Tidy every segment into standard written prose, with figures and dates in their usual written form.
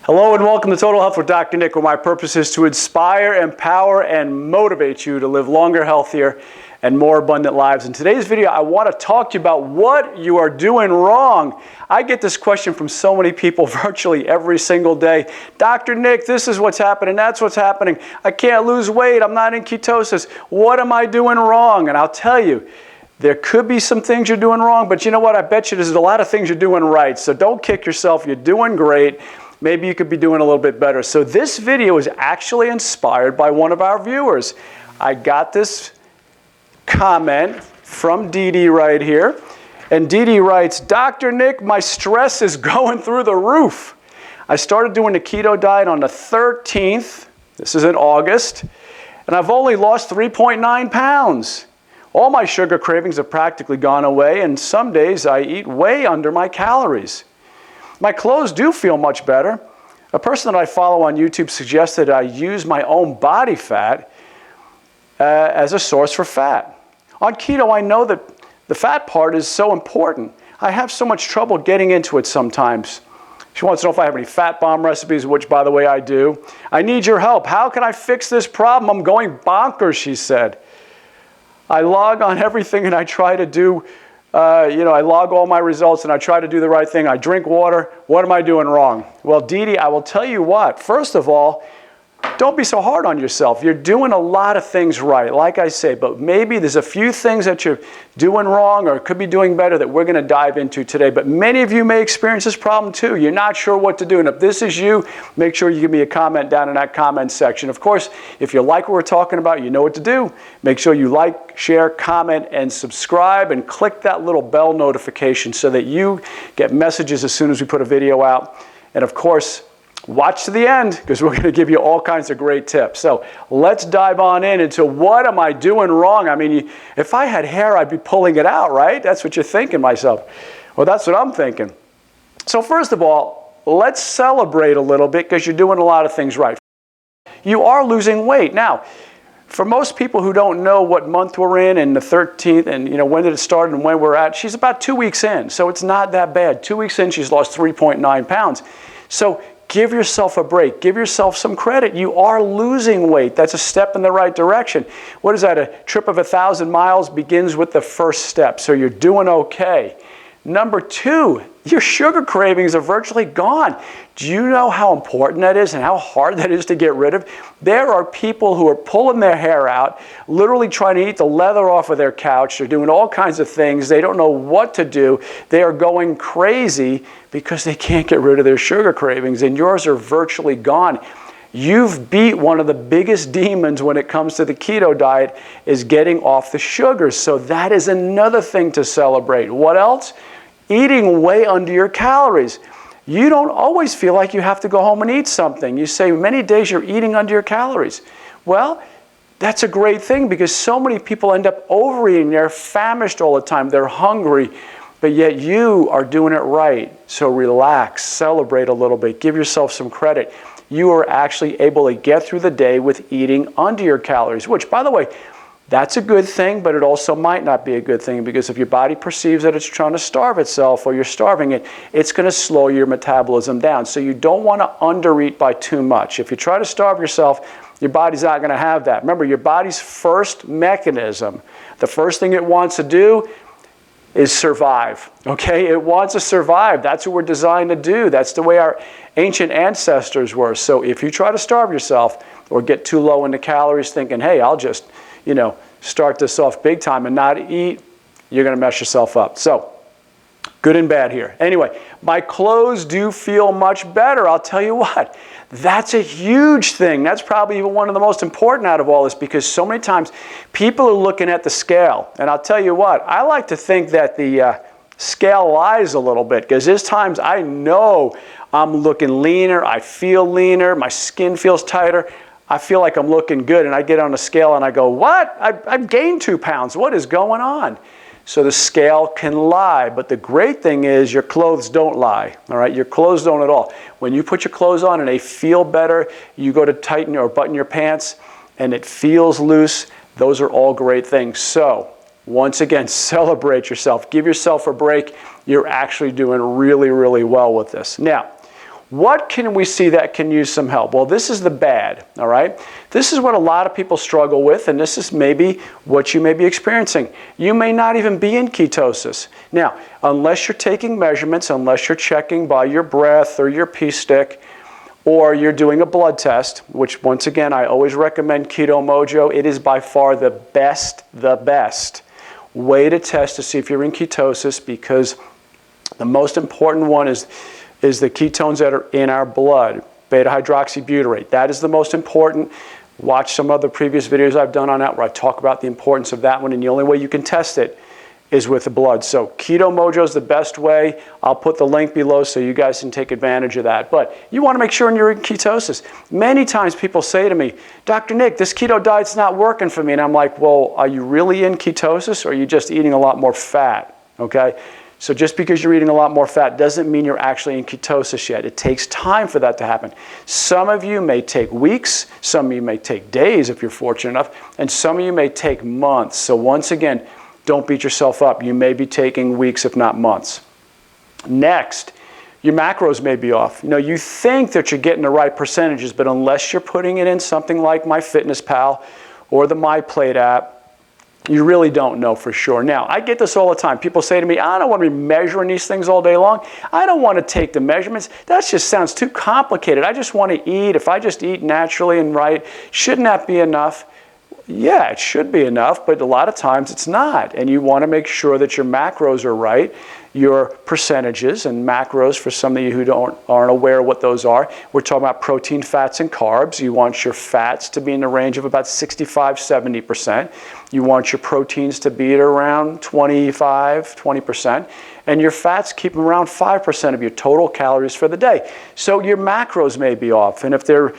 Hello and welcome to Total Health with Dr. Nick, where my purpose is to inspire, empower, and motivate you to live longer, healthier, and more abundant lives. In today's video, I want to talk to you about what you are doing wrong. I get this question from so many people virtually every single day. Dr. Nick, this is what's happening, that's what's happening. I can't lose weight, I'm not in ketosis. What am I doing wrong? And I'll tell you, there could be some things you're doing wrong, but you know what? I bet you there's a lot of things you're doing right. So don't kick yourself, you're doing great. Maybe you could be doing a little bit better. So this video is actually inspired by one of our viewers. I got this comment from Didi right here. And Didi writes, Dr. Nick, my stress is going through the roof. I started doing the keto diet on the 13th. This is in August. And I've only lost 3.9 pounds. All my sugar cravings have practically gone away. And some days I eat way under my calories. My clothes do feel much better. A person that I follow on YouTube suggested I use my own body fat as a source for fat. On keto, I know that the fat part is so important. I have so much trouble getting into it sometimes. She wants to know if I have any fat bomb recipes, which, by the way, I do. I need your help. How can I fix this problem? I'm going bonkers, she said. I log on everything and I try to do I log all my results and I try to do the right thing. I drink water. What am I doing wrong? Well, Didi, I will tell you what. First of all, don't be so hard on yourself. You're doing a lot of things right, like I say, but maybe there's a few things that you're doing wrong or could be doing better that we're going to dive into today. But many of you may experience this problem too. You're not sure what to do. And if this is you, make sure you give me a comment down in that comment section. Of course, if you like what we're talking about, you know what to do. Make sure you like, share, comment, and subscribe, and click that little bell notification so that you get messages as soon as we put a video out. And of course, watch to the end because we're going to give you all kinds of great tips. So let's dive on into what am I doing wrong? I mean, if I had hair, I'd be pulling it out, right? That's what you're thinking, myself. Well, that's what I'm thinking. So first of all, let's celebrate a little bit because you're doing a lot of things right. You are losing weight. Now, for most people who don't know what month we're in and the 13th and when did it start and when we're at, she's about 2 weeks in. So it's not that bad. 2 weeks in, she's lost 3.9 pounds. So give yourself a break. Give yourself some credit. You are losing weight. That's a step in the right direction. What is that? A trip of 1,000 miles begins with the first step. So you're doing okay. Number two, your sugar cravings are virtually gone. Do you know how important that is and how hard that is to get rid of? There are people who are pulling their hair out, literally trying to eat the leather off of their couch. They're doing all kinds of things. They don't know what to do. They are going crazy because they can't get rid of their sugar cravings, and yours are virtually gone. You've beat one of the biggest demons when it comes to the keto diet is getting off the sugars. So that is another thing to celebrate. What else? Eating way under your calories. You don't always feel like you have to go home and eat something. You say many days you're eating under your calories. Well, that's a great thing because so many people end up overeating. They're famished all the time. They're hungry, but yet you are doing it right. So relax, celebrate a little bit, give yourself some credit. You are actually able to get through the day with eating under your calories, which, by the way, that's a good thing, but it also might not be a good thing because if your body perceives that it's trying to starve itself or you're starving it, it's going to slow your metabolism down. So you don't want to undereat by too much. If you try to starve yourself, your body's not going to have that. Remember, your body's first mechanism, the first thing it wants to do is survive, okay? It wants to survive. That's what we're designed to do. That's the way our ancient ancestors were. So if you try to starve yourself or get too low in the calories thinking, hey, I'll just start this off big time and not eat, you're going to mess yourself up. So, good and bad here. Anyway, my clothes do feel much better. I'll tell you what, that's a huge thing. That's probably even one of the most important out of all this because so many times people are looking at the scale. And I'll tell you what, I like to think that the scale lies a little bit because there's times I know I'm looking leaner, I feel leaner, my skin feels tighter. I feel like I'm looking good, and I get on a scale and I go, what? I've gained 2 pounds. What is going on? So the scale can lie, but the great thing is your clothes don't lie, all right? Your clothes don't at all. When you put your clothes on and they feel better, you go to tighten or button your pants and it feels loose, those are all great things. So once again, celebrate yourself. Give yourself a break. You're actually doing really, really well with this. Now, What can we see that can use some help? Well, this is the bad, all right? This is what a lot of people struggle with, and this is maybe what you may be experiencing. You may not even be in ketosis. Now, unless you're taking measurements, unless you're checking by your breath or your pee stick, or you're doing a blood test, which once again, I always recommend Keto Mojo. It is by far the best way to test to see if you're in ketosis, because the most important one is the ketones that are in our blood, beta-hydroxybutyrate. That is the most important. Watch some other previous videos I've done on that where I talk about the importance of that one, and the only way you can test it is with the blood. So Keto Mojo is the best way. I'll put the link below so you guys can take advantage of that. But you want to make sure you're in ketosis. Many times people say to me, Dr. Nick, this keto diet's not working for me. And I'm like, well, are you really in ketosis, or are you just eating a lot more fat? Okay? So just because you're eating a lot more fat doesn't mean you're actually in ketosis yet. It takes time for that to happen. Some of you may take weeks, some of you may take days if you're fortunate enough, and some of you may take months. So once again, don't beat yourself up. You may be taking weeks, if not months. Next, your macros may be off. You know, you think that you're getting the right percentages, but unless you're putting it in something like MyFitnessPal or the MyPlate app, you really don't know for sure. Now, I get this all the time. People say to me, I don't want to be measuring these things all day long. I don't want to take the measurements. That just sounds too complicated. I just want to eat. If I just eat naturally and right, shouldn't that be enough? Yeah, it should be enough, but a lot of times it's not. And you want to make sure that your macros are right, your percentages and macros, for some of you who aren't aware of what those are. We're talking about protein, fats, and carbs. You want your fats to be in the range of about 65–70%. You want your proteins to be at around 20%. And your fats keep them around 5% of your total calories for the day. So your macros may be off. And if they're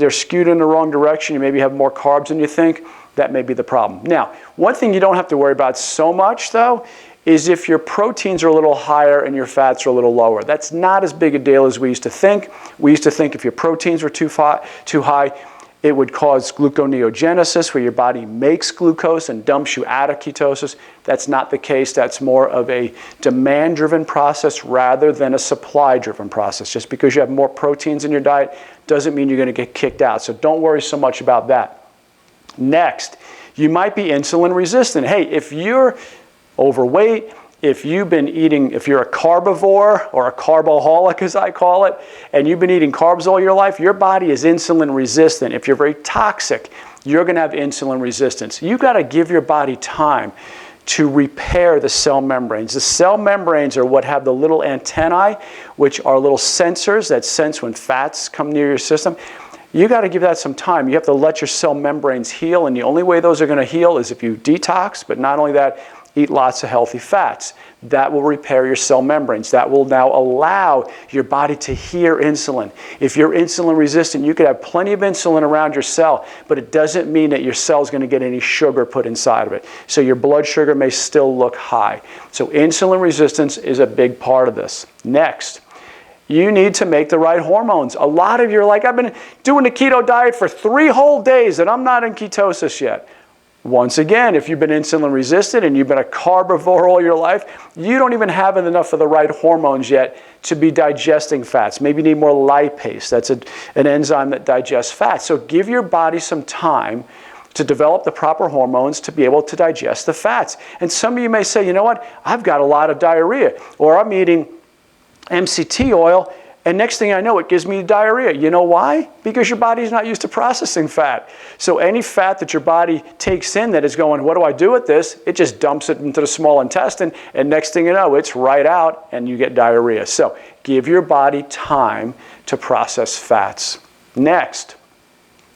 skewed in the wrong direction, you maybe have more carbs than you think, that may be the problem. Now, one thing you don't have to worry about so much, though, is if your proteins are a little higher and your fats are a little lower. That's not as big a deal as we used to think. We used to think if your proteins were too high, it would cause gluconeogenesis, where your body makes glucose and dumps you out of ketosis. That's not the case. That's more of a demand-driven process rather than a supply-driven process. Just because you have more proteins in your diet doesn't mean you're going to get kicked out. So don't worry so much about that. Next, you might be insulin resistant. Hey, if you're overweight, if you've been eating, if you're a carbivore or a carboholic as I call it, and you've been eating carbs all your life, your body is insulin resistant. If you're very toxic, you're going to have insulin resistance. You've got to give your body time to repair the cell membranes. The cell membranes are what have the little antennae, which are little sensors that sense when fats come near your system. You got to give that some time. You have to let your cell membranes heal, and the only way those are going to heal is if you detox, but not only that, eat lots of healthy fats. That will repair your cell membranes. That will now allow your body to hear insulin. If you're insulin resistant, you could have plenty of insulin around your cell, but it doesn't mean that your cell is going to get any sugar put inside of it. So your blood sugar may still look high. So insulin resistance is a big part of this. Next, you need to make the right hormones. A lot of you are like, I've been doing the keto diet for 3 whole days and I'm not in ketosis yet. Once again, if you've been insulin resistant and you've been a carbivore all your life, you don't even have enough of the right hormones yet to be digesting fats. Maybe you need more lipase. That's an enzyme that digests fats. So give your body some time to develop the proper hormones to be able to digest the fats. And some of you may say, you know what, I've got a lot of diarrhea, or I'm eating MCT oil, and next thing I know, it gives me diarrhea. You know why? Because your body's not used to processing fat. So any fat that your body takes in that is going, what do I do with this? It just dumps it into the small intestine, and next thing you know, it's right out, and you get diarrhea. So give your body time to process fats. Next,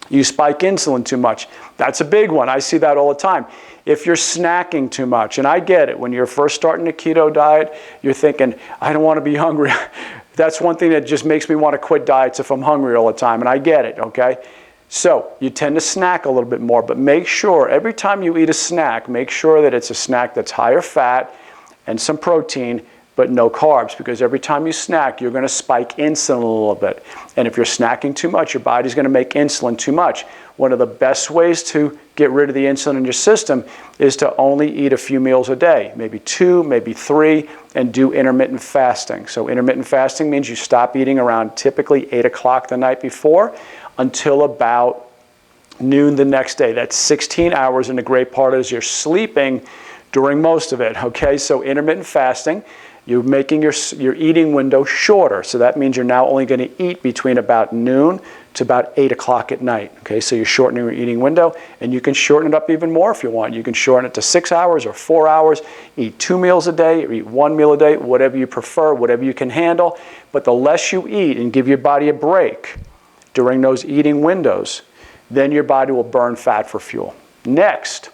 you spike insulin too much. That's a big one. I see that all the time. If you're snacking too much, and I get it, when you're first starting a keto diet, you're thinking, I don't want to be hungry. That's one thing that just makes me want to quit diets if I'm hungry all the time, and I get it, okay? So you tend to snack a little bit more, but make sure every time you eat a snack, make sure that it's a snack that's higher fat and some protein but no carbs, because every time you snack, you're going to spike insulin a little bit. And if you're snacking too much, your body's going to make insulin too much. One of the best ways to get rid of the insulin in your system is to only eat a few meals a day, maybe 2, maybe 3, and do intermittent fasting. So intermittent fasting means you stop eating around typically 8 o'clock the night before until about noon the next day. That's 16 hours, and the great part is you're sleeping during most of it, okay? So intermittent fasting, you're making your eating window shorter. So that means you're now only going to eat between about noon to about 8 o'clock at night, okay? So you're shortening your eating window, and you can shorten it up even more if you want. You can shorten it to 6 hours or 4 hours, eat 2 meals a day, or eat 1 meal a day, whatever you prefer, whatever you can handle. But the less you eat and give your body a break during those eating windows, then your body will burn fat for fuel. Next,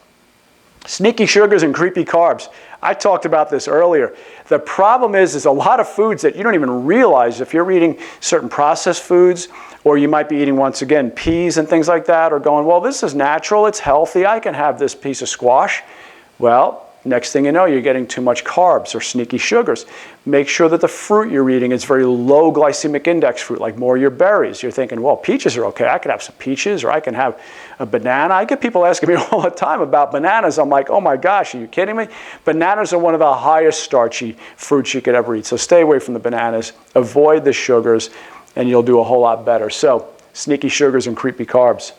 sneaky sugars and creepy carbs. I talked about this earlier. The problem is a lot of foods that you don't even realize. If you're eating certain processed foods, or you might be eating, once again, peas and things like that, or going, well, this is natural, it's healthy, I can have this piece of squash. Well, next thing you know, you're getting too much carbs or sneaky sugars. Make sure that the fruit you're eating is very low glycemic index fruit, like more of your berries. You're thinking, well, peaches are okay. I could have some peaches, or I can have a banana. I get people asking me all the time about bananas. I'm like, oh my gosh, are you kidding me? Bananas are one of the highest starchy fruits you could ever eat. So stay away from the bananas. Avoid the sugars, and you'll do a whole lot better. So sneaky sugars and creepy carbs.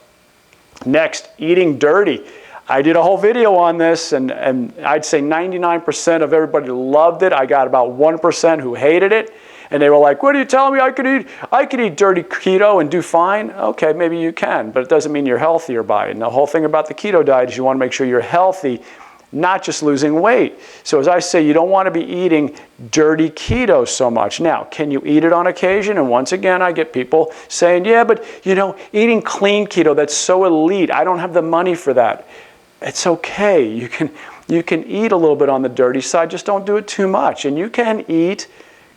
Next, eating dirty. I did a whole video on this, and I'd say 99% of everybody loved it. I got about 1% who hated it, and they were like, what are you telling me? I could eat dirty keto and do fine? Okay, maybe you can, but it doesn't mean you're healthier by it. And the whole thing about the keto diet is you want to make sure you're healthy, not just losing weight. So as I say, you don't want to be eating dirty keto so much. Now, can you eat it on occasion? And once again, I get people saying, yeah, but you know, eating clean keto, that's so elite. I don't have the money for that. It's okay. You can eat a little bit on the dirty side, just don't do it too much. And you can eat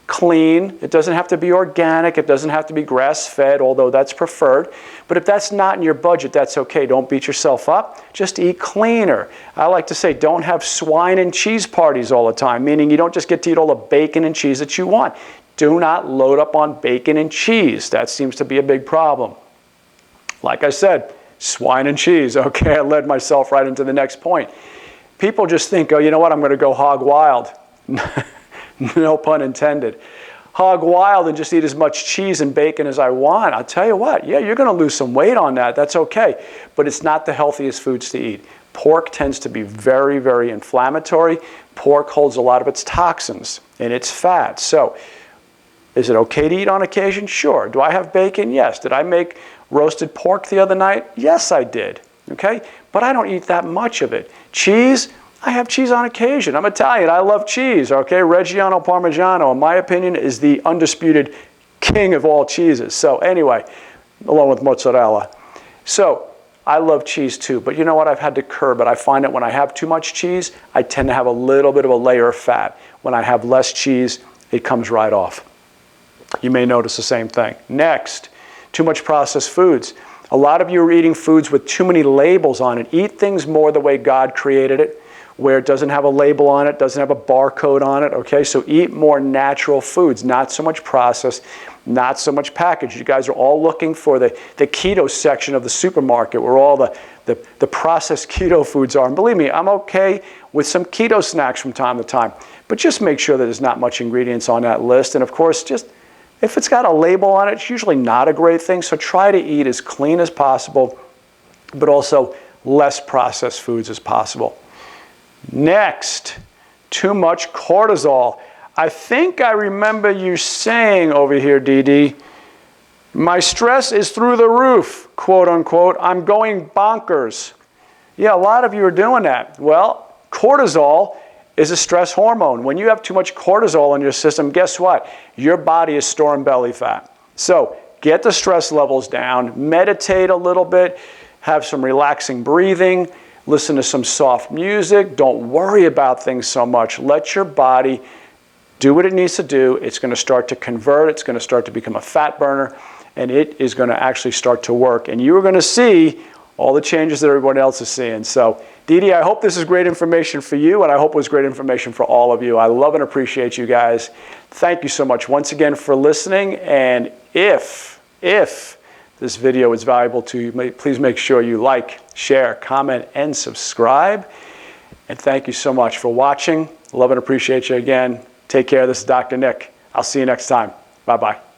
clean. It doesn't have to be organic. It doesn't have to be grass-fed, although that's preferred. But if that's not in your budget, that's okay. Don't beat yourself up. Just eat cleaner. I like to say, don't have swine and cheese parties all the time, meaning you don't just get to eat all the bacon and cheese that you want. Do not load up on bacon and cheese. That seems to be a big problem. Like I said, swine and cheese. Okay, I led myself right into the next point. People just think, oh, you know what, I'm going to go hog wild. No pun intended. Hog wild and just eat as much cheese and bacon as I want. I'll tell you what, yeah, you're going to lose some weight on that. That's okay. But it's not the healthiest foods to eat. Pork tends to be very, very inflammatory. Pork holds a lot of its toxins and its fat. So is it okay to eat on occasion? Sure. Do I have bacon? Yes. Did I make roasted pork the other night? Yes, I did. Okay? But I don't eat that much of it. Cheese? I have cheese on occasion. I'm Italian. I love cheese. Okay? Reggiano Parmigiano, in my opinion, is the undisputed king of all cheeses. So anyway, along with mozzarella. So I love cheese too. But you know what? I've had to curb it. I find that when I have too much cheese, I tend to have a little bit of a layer of fat. When I have less cheese, it comes right off. You may notice the same thing. Next, too much processed foods. A lot of you are eating foods with too many labels on it. Eat things more the way God created it, where it doesn't have a label on it, doesn't have a barcode on it, okay? So eat more natural foods, not so much processed, not so much packaged. You guys are all looking for the keto section of the supermarket where all the processed keto foods are. And believe me, I'm okay with some keto snacks from time to time, but just make sure that there's not much ingredients on that list. And of course, just if it's got a label on it, it's usually not a great thing. So try to eat as clean as possible, but also less processed foods as possible. Next, too much cortisol. I think I remember you saying over here, Didi, my stress is through the roof, quote unquote. I'm going bonkers. Yeah, a lot of you are doing that. Well, cortisol is a stress hormone. When you have too much cortisol in your system, guess what? Your body is storing belly fat. So get the stress levels down, meditate a little bit, have some relaxing breathing, listen to some soft music. Don't worry about things so much. Let your body do what it needs to do. It's going to start to convert. It's going to start to become a fat burner, and it is going to actually start to work. And you are going to see all the changes that everyone else is seeing. So, Didi, I hope this is great information for you, and I hope it was great information for all of you. I love and appreciate you guys. Thank you so much once again for listening. And if this video is valuable to you, please make sure you like, share, comment, and subscribe. And thank you so much for watching. Love and appreciate you again. Take care. This is Dr. Nick. I'll see you next time. Bye-bye.